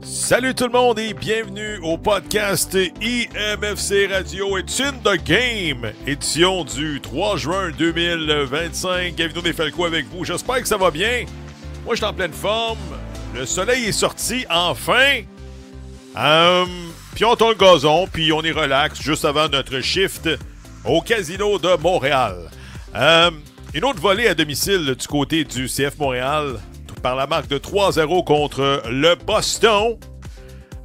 Salut tout le monde et bienvenue au podcast IMFC Radio It's in the Game, édition du 3 juin 2025. Gavino Desfalco avec vous. J'espère que ça va bien. Moi, je suis en pleine forme. Le soleil est sorti enfin. Puis on tourne le gazon, puis on est relax juste avant notre shift au Casino de Montréal. Une autre volée à domicile du côté du CF Montréal par la marque de 3-0 contre le Boston.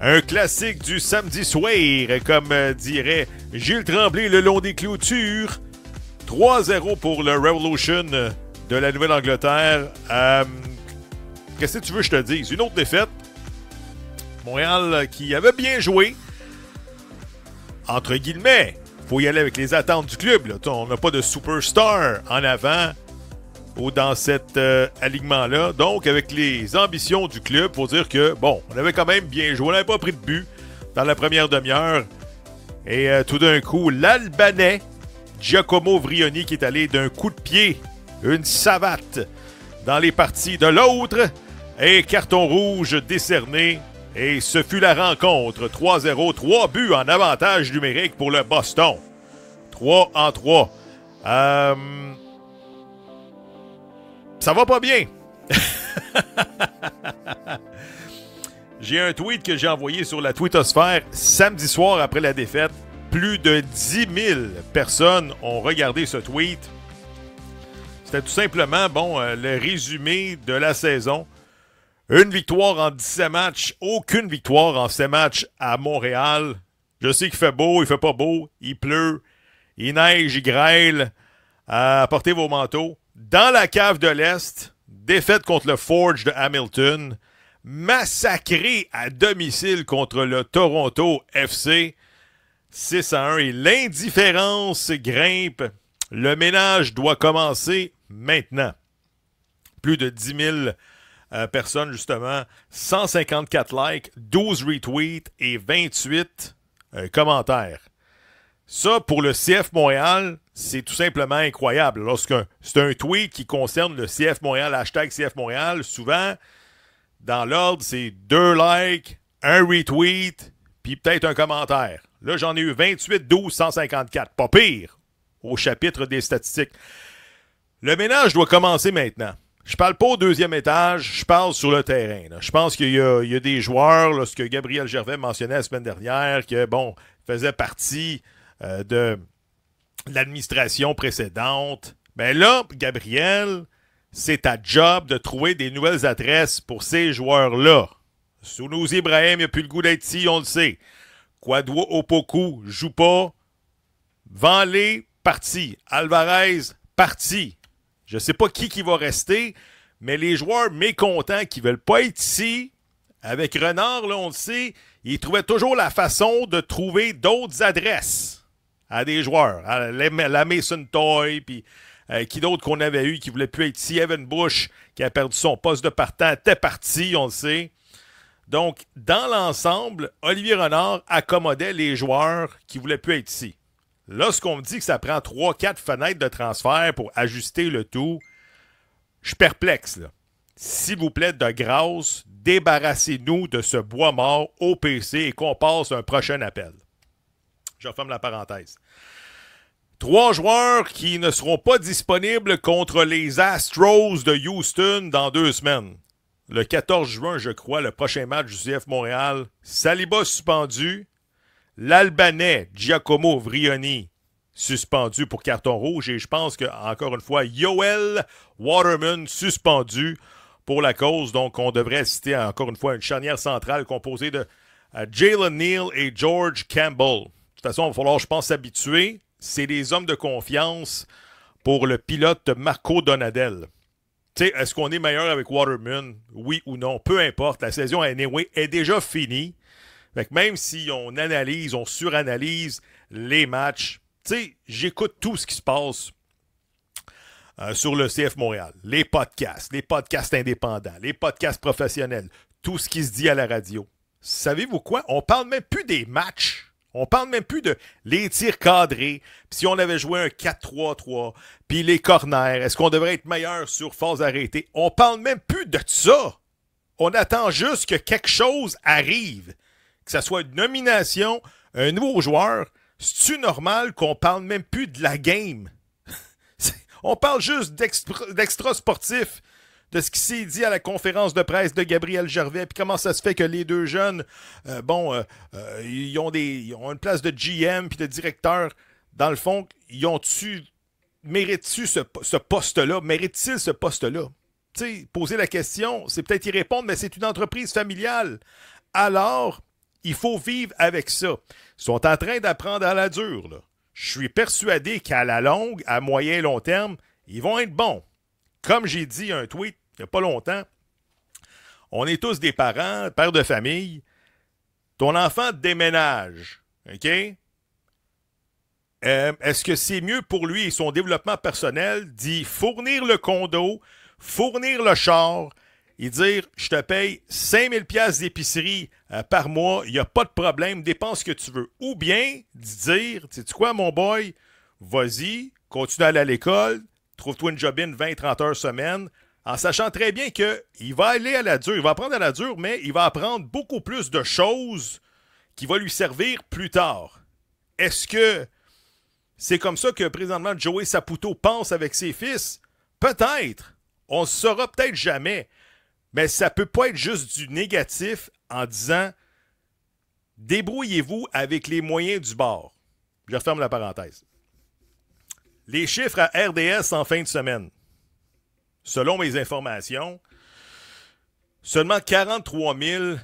Un classique du samedi soir, comme dirait Gilles Tremblay le long des clôtures. 3-0 pour le Revolution de la Nouvelle-Angleterre. Qu'est-ce que tu veux que je te dise? Une autre défaite. Montréal qui avait bien joué. Entre guillemets, faut y aller avec les attentes du club. Là. On n'a pas de superstar en avant ou dans cet alignement-là. Donc, avec les ambitions du club, faut dire que, bon, on avait quand même bien joué. On n'avait pas pris de but dans la première demi-heure. Et tout d'un coup, l'Albanais, Giacomo Vrioni, qui est allé d'un coup de pied, une savate dans les parties de l'autre. Et carton rouge décerné. Et ce fut la rencontre. 3-0, 3 buts en avantage numérique pour le Boston. 3-3. Ça va pas bien. J'ai un tweet que j'ai envoyé sur la twittosphère samedi soir après la défaite. Plus de 10 000 personnes ont regardé ce tweet. C'était tout simplement, le résumé de la saison. Une victoire en 17 matchs, aucune victoire en 7 matchs à Montréal. Je sais qu'il fait beau, il fait pas beau, il pleut, il neige, il grêle. Apportez vos manteaux. Dans la cave de l'Est, défaite contre le Forge de Hamilton, massacré à domicile contre le Toronto FC, 6-1, et l'indifférence grimpe. Le ménage doit commencer maintenant. Plus de 10 000 personnes, justement, 154 likes, 12 retweets et 28 commentaires. Ça, pour le CF Montréal, c'est tout simplement incroyable. C'est un tweet qui concerne le CF Montréal, hashtag CF Montréal, souvent, dans l'ordre, c'est 2 likes, 1 retweet, puis peut-être un commentaire. Là, j'en ai eu 28, 12, 154. Pas pire, au chapitre des statistiques. Le ménage doit commencer maintenant. Je parle pas au deuxième étage, je parle sur le terrain. Là. Je pense qu'il y a des joueurs, là, ce que Gabriel Gervais mentionnait la semaine dernière, que, faisaient partie de l'administration précédente. Ben là, Gabriel, c'est ta job de trouver des nouvelles adresses pour ces joueurs-là. Sounouz Ibrahim, il n'a plus le goût d'être ici, on le sait. Kwadwo Opoku, joue pas. Vanley, parti. Alvarez, parti. Je sais pas qui va rester, mais les joueurs mécontents qui veulent pas être ici, avec Renard, là, on le sait, ils trouvaient toujours la façon de trouver d'autres adresses à des joueurs. La Mason Toy, puis qui d'autre qu'on avait eu qui voulait plus être ici. Evan Bush, qui a perdu son poste de partant, était parti, on le sait. Donc, dans l'ensemble, Olivier Renard accommodait les joueurs qui voulaient plus être ici. Lorsqu'on me dit que ça prend 3-4 fenêtres de transfert pour ajuster le tout, je suis perplexe, là. S'il vous plaît, de grâce, débarrassez-nous de ce bois mort au PC et qu'on passe un prochain appel. Je referme la parenthèse. 3 joueurs qui ne seront pas disponibles contre les Astros de Houston dans 2 semaines. Le 14 juin, je crois, le prochain match du CF Montréal. Saliba suspendu. L'Albanais Giacomo Vrioni suspendu pour carton rouge. Et je pense que, encore une fois, Yoel Waterman suspendu pour la cause. Donc, on devrait assister à, encore une fois, une charnière centrale composée de Jalen Neal et George Campbell. De toute façon, il va falloir, je pense, s'habituer. C'est des hommes de confiance pour le pilote Marco Donadel. Tu sais, est-ce qu'on est meilleur avec Waterman? Oui ou non? Peu importe. La saison anyway est déjà finie. Fait que même si on analyse, on suranalyse les matchs, tu sais, j'écoute tout ce qui se passe sur le CF Montréal. Les podcasts indépendants, les podcasts professionnels, tout ce qui se dit à la radio. Savez-vous quoi? On parle même plus des matchs. On parle même plus de les tirs cadrés, puis si on avait joué un 4-3-3, puis les corners, est-ce qu'on devrait être meilleur sur phase arrêtée? On parle même plus de ça. On attend juste que quelque chose arrive. Que ce soit une nomination, un nouveau joueur. C'est-tu normal qu'on parle même plus de la game? On parle juste d'extra sportif, de ce qui s'est dit à la conférence de presse de Gabriel Gervais, puis comment ça se fait que les deux jeunes, ils ont une place de GM puis de directeur. Dans le fond, méritent-tu ce poste-là? Méritent-ils ce poste-là? Tu sais, poser la question, c'est peut-être y répondre, mais c'est une entreprise familiale. Alors, il faut vivre avec ça. Ils sont en train d'apprendre à la dure, là. Je suis persuadé qu'à la longue, à moyen et long terme, ils vont être bons. Comme j'ai dit un tweet il n'y a pas longtemps, on est tous des parents, pères de famille. Ton enfant déménage, OK? Est-ce que c'est mieux pour lui et son développement personnel d'y fournir le condo, fournir le char et dire « Je te paye 5000 pièces d'épicerie par mois, il n'y a pas de problème, dépense ce que tu veux. » Ou bien dire « Sais-tu quoi, mon boy? Vas-y, continue à aller à l'école, trouve-toi une job-in 20-30 heures semaine, en sachant très bien qu'il va aller à la dure, il va apprendre à la dure, mais il va apprendre beaucoup plus de choses qui vont lui servir plus tard. » Est-ce que c'est comme ça que présentement Joey Saputo pense avec ses fils? Peut-être. On ne saura peut-être jamais. Mais ça peut pas être juste du négatif en disant débrouillez-vous avec les moyens du bord. Je referme la parenthèse. Les chiffres à RDS en fin de semaine. Selon mes informations, seulement 43 000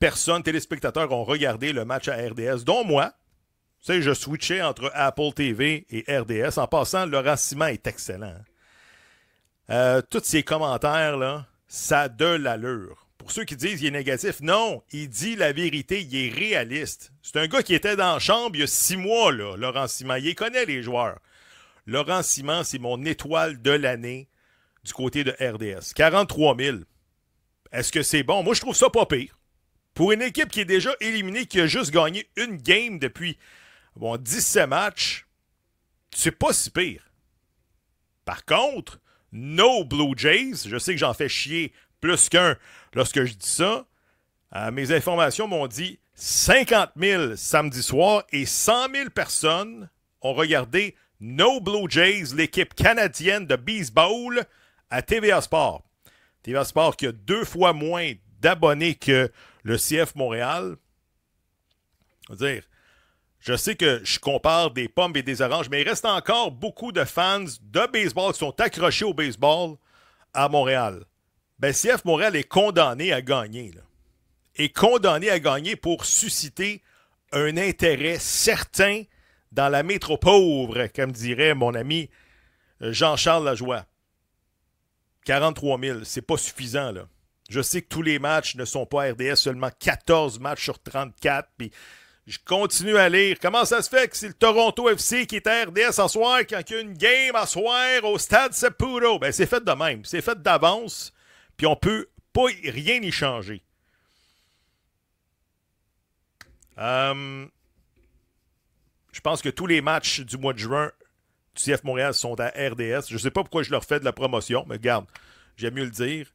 personnes, téléspectateurs, ont regardé le match à RDS, dont moi. Tu sais, je switchais entre Apple TV et RDS. En passant, Laurent Simon est excellent. Tous ces commentaires, là, ça a de l'allure. Pour ceux qui disent qu'il est négatif, non, il dit la vérité, il est réaliste. C'est un gars qui était dans la chambre il y a 6 mois, là, Laurent Simon. Il connaît les joueurs. Laurent Simon, c'est mon étoile de l'année du côté de RDS. 43 000. Est-ce que c'est bon? Moi, je trouve ça pas pire. Pour une équipe qui est déjà éliminée, qui a juste gagné une game depuis 17 matchs, c'est pas si pire. Par contre, nos Blue Jays, je sais que j'en fais chier plus qu'un lorsque je dis ça, mes informations m'ont dit 50 000 samedi soir et 100 000 personnes ont regardé nos Blue Jays, l'équipe canadienne de baseball, à TVA Sport. TVA Sport qui a 2 fois moins d'abonnés que le CF Montréal. Je sais que je compare des pommes et des oranges, mais il reste encore beaucoup de fans de baseball qui sont accrochés au baseball à Montréal. Ben, CF Montréal est condamné à gagner. Là. Est condamné à gagner pour susciter un intérêt certain dans la métro-pauvre, comme dirait mon ami Jean-Charles Lajoie. 43 000, c'est pas suffisant, là. Je sais que tous les matchs ne sont pas RDS, seulement 14 matchs sur 34, puis je continue à lire. Comment ça se fait que c'est le Toronto FC qui est à RDS ce soir quand il y a une game à soir au Stade Saputo? Ben, c'est fait de même. C'est fait d'avance, puis on peut pas rien y changer. Je pense que tous les matchs du mois de juin du CF Montréal sont à RDS. Je ne sais pas pourquoi je leur fais de la promotion, mais regarde, j'aime mieux le dire.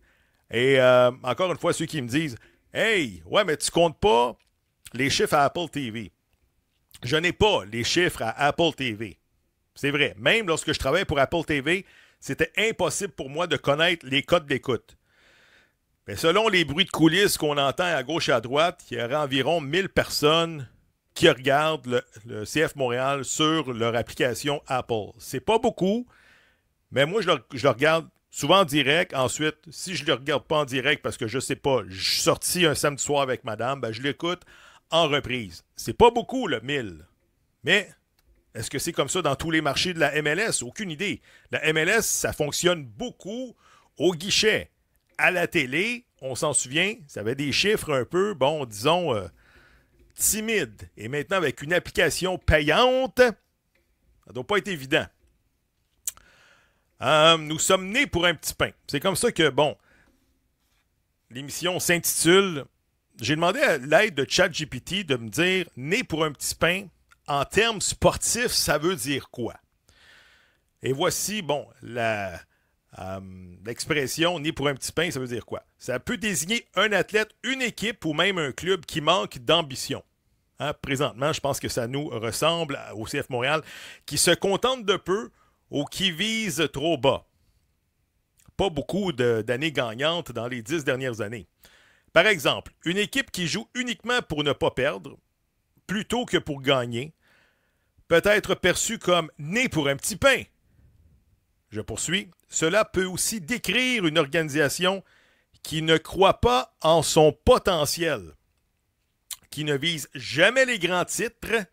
Et encore une fois, ceux qui me disent « Hey, ouais, mais tu comptes pas les chiffres à Apple TV. » Je n'ai pas les chiffres à Apple TV. C'est vrai. Même lorsque je travaillais pour Apple TV, c'était impossible pour moi de connaître les codes d'écoute. Mais selon les bruits de coulisses qu'on entend à gauche et à droite, il y aurait environ 1000 personnes qui regardent le CF Montréal sur leur application Apple. C'est pas beaucoup, mais moi, je le regarde souvent en direct. Ensuite, si je ne le regarde pas en direct parce que je sais pas, je suis sorti un samedi soir avec madame, ben je l'écoute en reprise. C'est pas beaucoup, le 1000. Mais est-ce que c'est comme ça dans tous les marchés de la MLS? Aucune idée. La MLS, ça fonctionne beaucoup au guichet. À la télé, on s'en souvient, ça avait des chiffres un peu, disons, timides. Et maintenant, avec une application payante, ça ne doit pas être évident. Nous sommes nés pour un petit pain. C'est comme ça que, l'émission s'intitule... J'ai demandé à l'aide de ChatGPT de me dire « Né pour un petit pain », en termes sportifs, ça veut dire quoi? Et voici, la L'expression « né pour un petit pain », ça veut dire quoi? Ça peut désigner un athlète, une équipe ou même un club qui manque d'ambition. Hein, présentement, je pense que ça nous ressemble au CF Montréal, qui se contente de peu ou qui vise trop bas. Pas beaucoup d'années gagnantes dans les 10 dernières années. Par exemple, une équipe qui joue uniquement pour ne pas perdre, plutôt que pour gagner, peut être perçue comme née pour un petit pain. Je poursuis. Cela peut aussi décrire une organisation qui ne croit pas en son potentiel, qui ne vise jamais les grands titres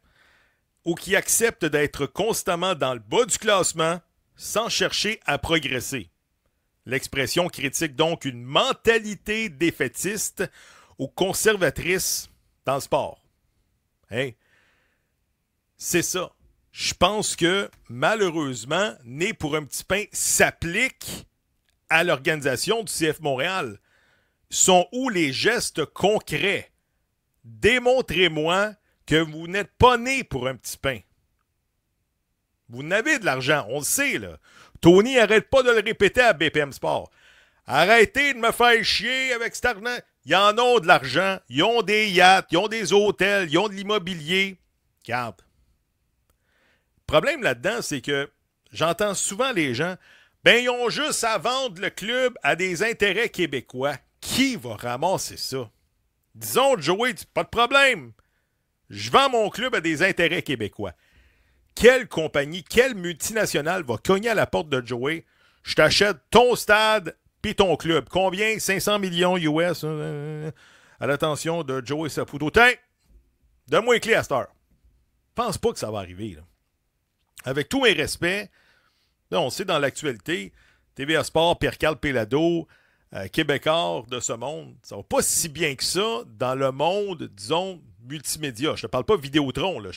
ou qui accepte d'être constamment dans le bas du classement sans chercher à progresser. L'expression critique donc une mentalité défaitiste ou conservatrice dans le sport. Hey, c'est ça. Je pense que, malheureusement, né pour un petit pain s'applique à l'organisation du CF Montréal. Sont où les gestes concrets? Démontrez-moi que vous n'êtes pas né pour un petit pain. Vous n'avez de l'argent, on le sait, là. Tony n'arrête pas de le répéter à BPM Sport. Arrêtez de me faire chier avec cet argent. Ils en ont de l'argent, ils ont des yachts, ils ont des hôtels, ils ont de l'immobilier. Regarde. Le problème là-dedans, c'est que j'entends souvent les gens, ils ont juste à vendre le club à des intérêts québécois. Qui va ramasser ça? Disons, Joey, pas de problème. Je vends mon club à des intérêts québécois. Quelle compagnie, quelle multinationale va cogner à la porte de Joey? Je t'achète ton stade puis ton club. Combien? 500 millions US à l'attention de Joey Saputo. Tiens, donne-moi les clés à cette heure. Je pense pas que ça va arriver, là. Avec tous mes respects, là, on sait dans l'actualité, TVA Sport, Pierre-Carl Péladeau, Québécois de ce monde, ça va pas si bien que ça dans le monde, disons, multimédia. Je te parle pas Vidéotron, là.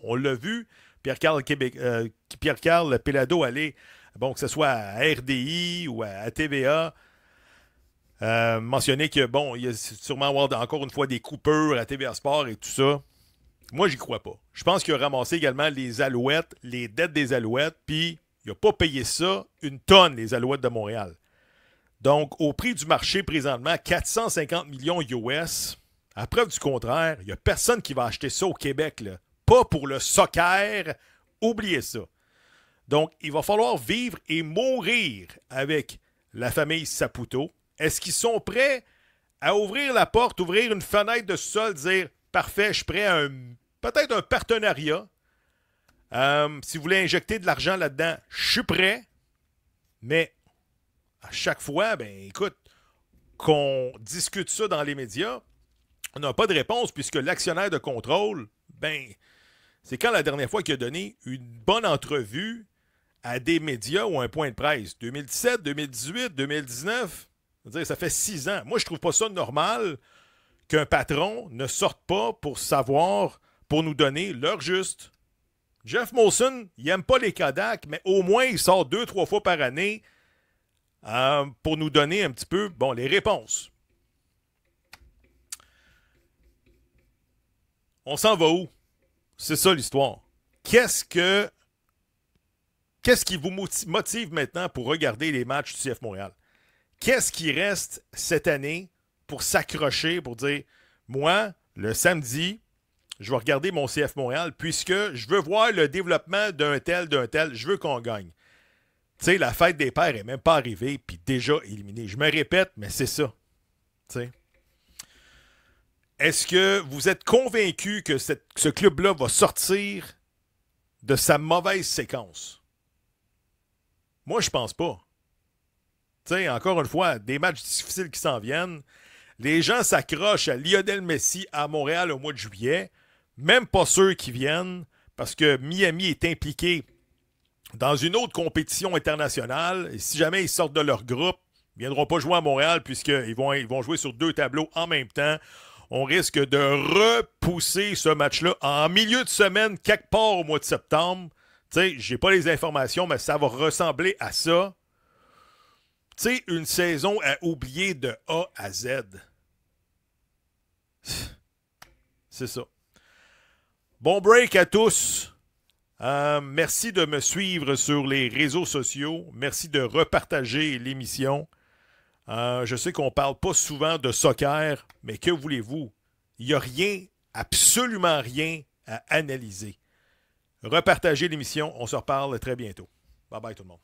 On l'a vu, Pierre-Carl Péladeau aller, bon, que ce soit à RDI ou à TVA, mentionner que, bon, il y a sûrement avoir encore une fois des coupures à TVA Sport et tout ça. Moi, j'y crois pas. Je pense qu'il a ramassé également les Alouettes, les dettes des Alouettes, puis il n'a pas payé ça une tonne, les Alouettes de Montréal. Donc, au prix du marché présentement, 450 millions US, à preuve du contraire, il n'y a personne qui va acheter ça au Québec, là. Pas pour le soccer, oubliez ça. Donc, il va falloir vivre et mourir avec la famille Saputo. Est-ce qu'ils sont prêts à ouvrir la porte, ouvrir une fenêtre de sol, dire « Parfait, je suis prêt à peut-être un partenariat. Si vous voulez injecter de l'argent là-dedans, je suis prêt. » Mais à chaque fois, écoute, qu'on discute ça dans les médias, on n'a pas de réponse puisque l'actionnaire de contrôle, c'est quand la dernière fois qu'il a donné une bonne entrevue à des médias ou un point de presse? 2017, 2018, 2019? Ça fait 6 ans. Moi, je trouve pas ça normal qu'un patron ne sorte pas pour savoir, pour nous donner l'heure juste. Jeff Molson, il n'aime pas les Kodak, mais au moins, il sort 2-3 fois par année pour nous donner un petit peu, les réponses. On s'en va où? C'est ça l'histoire. Qu'est-ce qui vous motive maintenant pour regarder les matchs du CF Montréal? Qu'est-ce qui reste cette année pour s'accrocher, pour dire, moi, le samedi, je vais regarder mon CF Montréal puisque je veux voir le développement d'un tel, je veux qu'on gagne. Tu sais, la fête des pères n'est même pas arrivée, puis déjà éliminée. Je me répète, mais c'est ça. Tu sais. Est-ce que vous êtes convaincu que ce club-là va sortir de sa mauvaise séquence? Moi, je pense pas. Tu sais, encore une fois, des matchs difficiles qui s'en viennent. Les gens s'accrochent à Lionel Messi à Montréal au mois de juillet. Même pas ceux qui viennent, parce que Miami est impliqué dans une autre compétition internationale. Et si jamais ils sortent de leur groupe, ils ne viendront pas jouer à Montréal puisqu'ils vont jouer sur 2 tableaux en même temps. On risque de repousser ce match-là en milieu de semaine, quelque part au mois de septembre. Tu sais, j'ai pas les informations, mais ça va ressembler à ça. Tu sais, une saison à oublier de A à Z. C'est ça. Bon break à tous. Merci de me suivre sur les réseaux sociaux. Merci de repartager l'émission. Je sais qu'on ne parle pas souvent de soccer, mais que voulez-vous? Il n'y a rien, absolument rien à analyser. Repartagez l'émission. On se reparle très bientôt. Bye bye tout le monde.